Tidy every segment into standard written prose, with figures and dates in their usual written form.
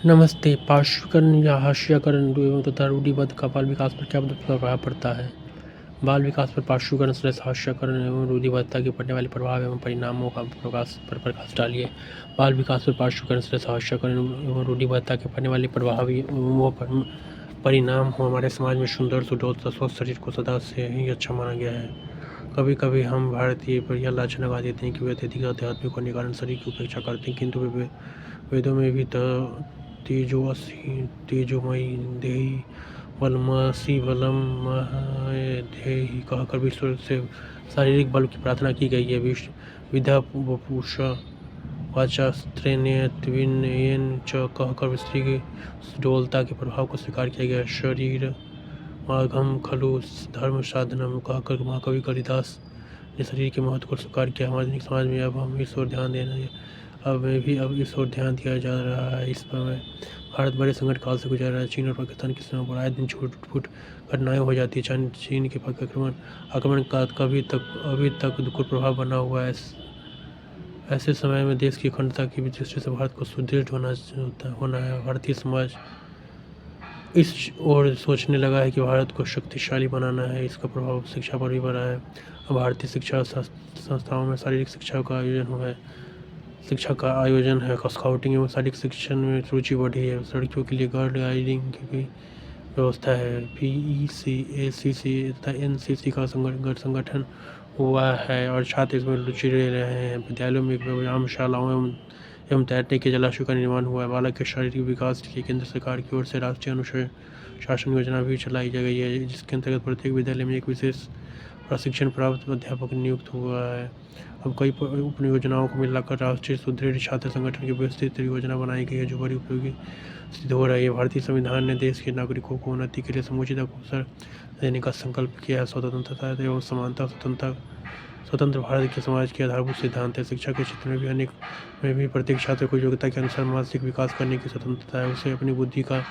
नमस्ते। पार्श्वीकरण या हास्यकरण तथा रूढ़िबद्ध का बाल विकास पर क्या प्रभाव पड़ता है? बाल विकास पर पार्श्वीकरण/हास्यकरण एवं रूढ़िबद्धता के पड़ने वाले प्रभाव एवं परिणामों का प्रकाश डालिए। बाल विकास पर पार्श्वीकरण/हास्यकरण एवं रूढ़िबद्धता के पड़ने वाले प्रभाव व परिणाम हमारे समाज में सुंदर, सुडौल तथा स्वस्थ शरीर को सदा से ही अच्छा माना गया है। कभी-कभी हम भारतीय पर यह लाछना लगा देते हैं कि वे अत्यधिक आध्यात्मिक होने के कारण शरीर की उपेक्षा करते हैं, किंतु वेदों में भी तेजोमयी देहि बलमसि बलम देहि कहकर विश्व से शारीरिक बल की प्रार्थना की गई है। विद्या वपुषा वाचा स्त्रीणेन च कहकर स्त्री की सुडौलता के प्रभाव को स्वीकार किया गया। शरीर माघम खलु धर्म साधनम कहकर महाकवि कालिदास ने शरीर के महत्व को स्वीकार किया। हमारे आधुनिक समाज में अब इस ओर ध्यान दिया जा रहा है। इस समय भारत बड़े संकट काल से गुजर रहा है। चीन और पाकिस्तान की सीमा पर आए दिन छूट-फूट घटनाएं हो जाती है। चीन के आक्रमण का अभी तक दुखद प्रभाव बना हुआ है। ऐसे समय में देश की अखंडता की दृष्टि से भारत को सुदृढ़ होना है। भारतीय समाज इस ओर सोचने लगा है कि भारत को शक्तिशाली बनाना है। इसका प्रभाव शिक्षा पर भी पड़ा है। भारतीय शिक्षा संस्थाओं में शारीरिक शिक्षा का आयोजन है। स्काउटिंग एवं शारीरिक शिक्षण में रुचि बढ़ी है। लड़कियों के लिए गर्ल गाइडिंग की भी व्यवस्था है। PEC, ACC तथा NCC का संगठन हुआ है और छात्र इसमें रुचि ले रहे हैं। विद्यालयों में व्यायामशालाओं एवं तैरने के जलाशयों का निर्माण हुआ है। बालक के शारीरिक विकास के लिए केंद्र सरकार की ओर से राष्ट्रीय अनुशासन योजना भी चलाई गई है, जिसके अंतर्गत प्रत्येक विद्यालय में एक विशेष प्रशिक्षण प्राप्त अध्यापक नियुक्त हुआ है। अब कई उप योजनाओं को मिलाकर राष्ट्रीय सुदृढ़ छात्र संगठन की विस्तृत योजना बनाई गई है, जो बड़ी उपयोगी सिद्ध हो रही है। भारतीय संविधान ने देश के नागरिकों को उन्नति के लिए समुचित अवसर देने का संकल्प किया है। स्वतंत्रता एवं समानता स्वतंत्र भारत के समाज के आधारभूत सिद्धांत है। शिक्षा के क्षेत्र में भी प्रत्येक छात्र को योग्यता के अनुसार मानसिक विकास करने की स्वतंत्रता है। उसे अपनी बुद्धि का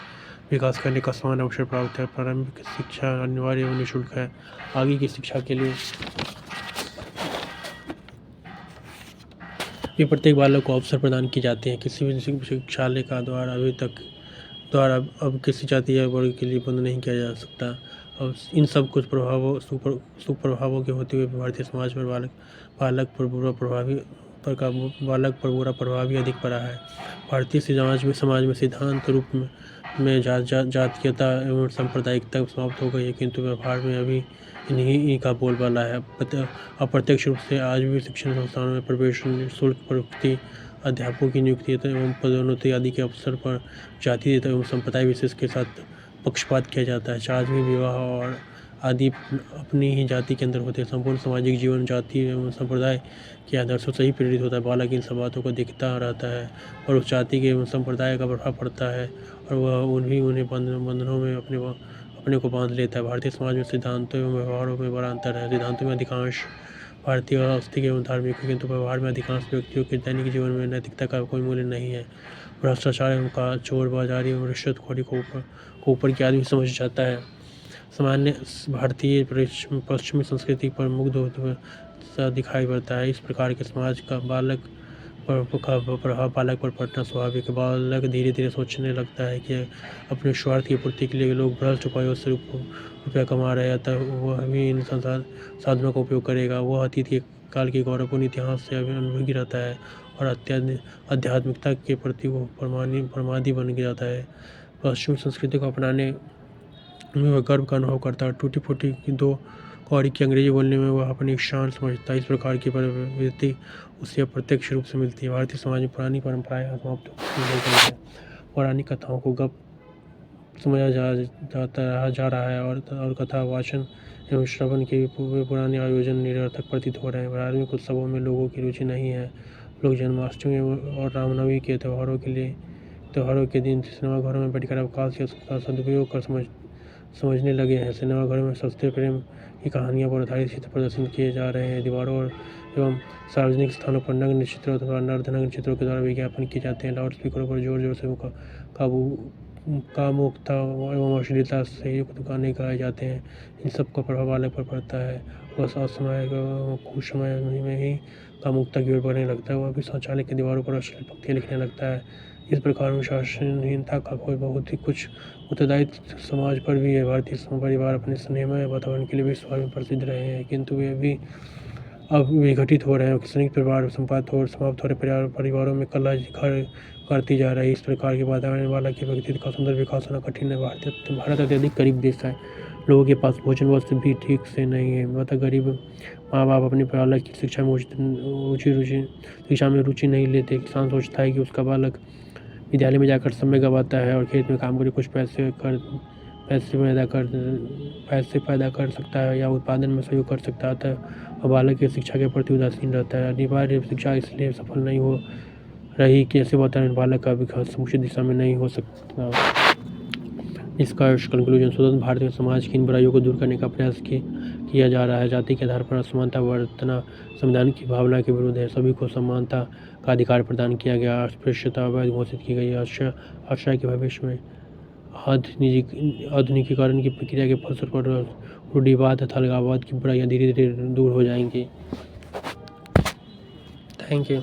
विकास करने का समान अवसर प्राप्त है। प्रारंभिक शिक्षा अनिवार्य एवं निःशुल्क है। आगे की शिक्षा के लिए भी प्रत्येक बालक को अवसर प्रदान किए जाते हैं। किसी भी शिक्षालय का द्वार अब किसी जाति या वर्ग के लिए बंद नहीं किया जा सकता। और इन सब कुछ सुप्रभावों के होते हुए भारतीय समाज पर बालक पर बुरा प्रभाव भी अधिक पड़ा है। भारतीय समाज में सिद्धांत रूप में जातीयता एवं सांप्रदायिकता समाप्त हो गई है, किंतु व्यवहार में अभी इन्हीं का बोलबाला है। अप्रत्यक्ष रूप से आज भी शिक्षण संस्थानों में प्रवेश शुल्क, प्रवृत्ति, अध्यापकों की नियुक्ति एवं पदोन्नति आदि के अवसर पर जाति एवं संप्रदाय विशेष के साथ पक्षपात किया जाता है। चाहे विवाह और आदि अपनी ही जाति के अंदर होते हैं। संपूर्ण सामाजिक जीवन जाति एवं संप्रदाय के आदर्शों से ही प्रेरित होता है। बालक इन सब बातों को देखता रहता है और उस जाति के एवं संप्रदाय का प्रभाव पड़ता है और वह उन्हें बंधनों में अपने को बांध लेता है। भारतीय समाज में सिद्धांतों एवं व्यवहारों में बड़ा अंतर है। सिद्धांतों में अधिकांश भारतीय आस्तिक एवं धार्मिक है, किंतु व्यवहार में अधिकांश व्यक्तियों के दैनिक जीवन में नैतिकता का कोई मूल्य नहीं है। भ्रष्टाचार एवं चोरबाजारी एवं रिश्वतखोरी को ऊपर की आदमी समझ जाता है। सामान्य भारतीय पश्चिमी संस्कृति पर मुग्ध होते सा दिखाई पड़ता है। इस प्रकार के समाज का प्रभाव बालक पर पड़ना स्वाभाविक है। बालक धीरे धीरे सोचने लगता है कि अपने स्वार्थ की पूर्ति के लिए लोग भ्रष्ट उपायों से रुपया कमा रहे हैं, अतः वह भी इन साधनों का उपयोग करेगा। वह अतीत के काल के गौरवपूर्ण इतिहास से अनुभवी रहता है और आध्यात्मिकता के प्रति वो प्रमादी बन जाता है। पश्चिमी संस्कृति को अपनाने में वह गर्व का अनुभव करता है। टूटी फूटी की दो कौड़ी की अंग्रेजी बोलने में वह अपनी शान समझता है। इस प्रकार की प्रवृत्ति उसे अप्रत्यक्ष रूप से मिलती है। भारतीय समाज में पुरानी परंपराएं समाप्त होती है। पौराणिक कथाओं को गप समझा जा रहा है और कथा वाचन एवं श्रवण के पुराने आयोजन निरर्थक प्रतीत हो रहे हैं। धार्मिक उत्सवों में लोगों की रुचि नहीं है। लोग जन्माष्टमी और रामनवमी के त्योहारों के दिन सिनेमाघरों में बैठकर अवकाश का सदुपयोग कर समझने लगे हैं। सिनेमाघरों में सस्ते प्रेम की कहानियों पर आधारित चित्र प्रदर्शन किए जा रहे हैं। दीवारों एवं सार्वजनिक स्थानों पर नग्न चित्रों अथवा अर्धनग्न चित्रों के द्वारा विज्ञापन किए जाते हैं। लाउड स्पीकरों पर जोर जोर से कामुकता एवं अश्लीलता से युक्त गाने गाए जाते हैं। इन सब का प्रभाव बालक पर पड़ता है। वह असमय कुछ समय में ही कामुकता की ओर बढ़ने लगता है। वह भी शौचालय की दीवारों पर अश्लील पंक्तियाँ लिखने लगता है। इस प्रकार अनुशासनहीनता का कोई बहुत ही कुछ उत्तरदायित्व समाज पर भी है। भारतीय परिवार अपने स्नेहमय वातावरण के लिए विश्व में प्रसिद्ध रहे हैं, किंतु वे भी अब विघटित हो रहे हैं। संयुक्त परिवार समाप्त हो रहे परिवारों में कला घर करती जा रही है। इस प्रकार के वातावरण वाला के व्यक्तित्व का सुंदर विकास होना कठिन है। भारत अत्यधिक गरीब देश है। लोगों के पास भोजन वस्त्र भी ठीक से नहीं है। मतलब गरीब माँ बाप अपने बालक की शिक्षा में रुचि नहीं लेते। किसान सोचता है कि उसका बालक विद्यालय में जाकर समय गंवाता है और खेत में काम करके कुछ पैसे पैदा कर सकता है या उत्पादन में सहयोग कर सकता है, अतः बालक की शिक्षा के प्रति उदासीन रहता है। अनिवार्य शिक्षा इसलिए सफल नहीं हो रही कि ऐसे वातावरण बालक का विकास समुचित दिशा में नहीं हो सकता। निष्कर्ष कंक्लूजन, स्वतंत्र भारत में समाज की इन बुराइयों को दूर करने का प्रयास किया जा रहा है। जाति के आधार पर असमानता बरतना संविधान की भावना के विरुद्ध है। सभी को समानता का अधिकार प्रदान किया गया। अस्पृश्यता अवैध घोषित की गई। आशा के भविष्य में आधुनिकीकरण की प्रक्रिया के फलस्वरूप रूढ़िवाद तथा अलगाववाद की बुराइयां धीरे धीरे दूर हो जाएंगी। Thank you.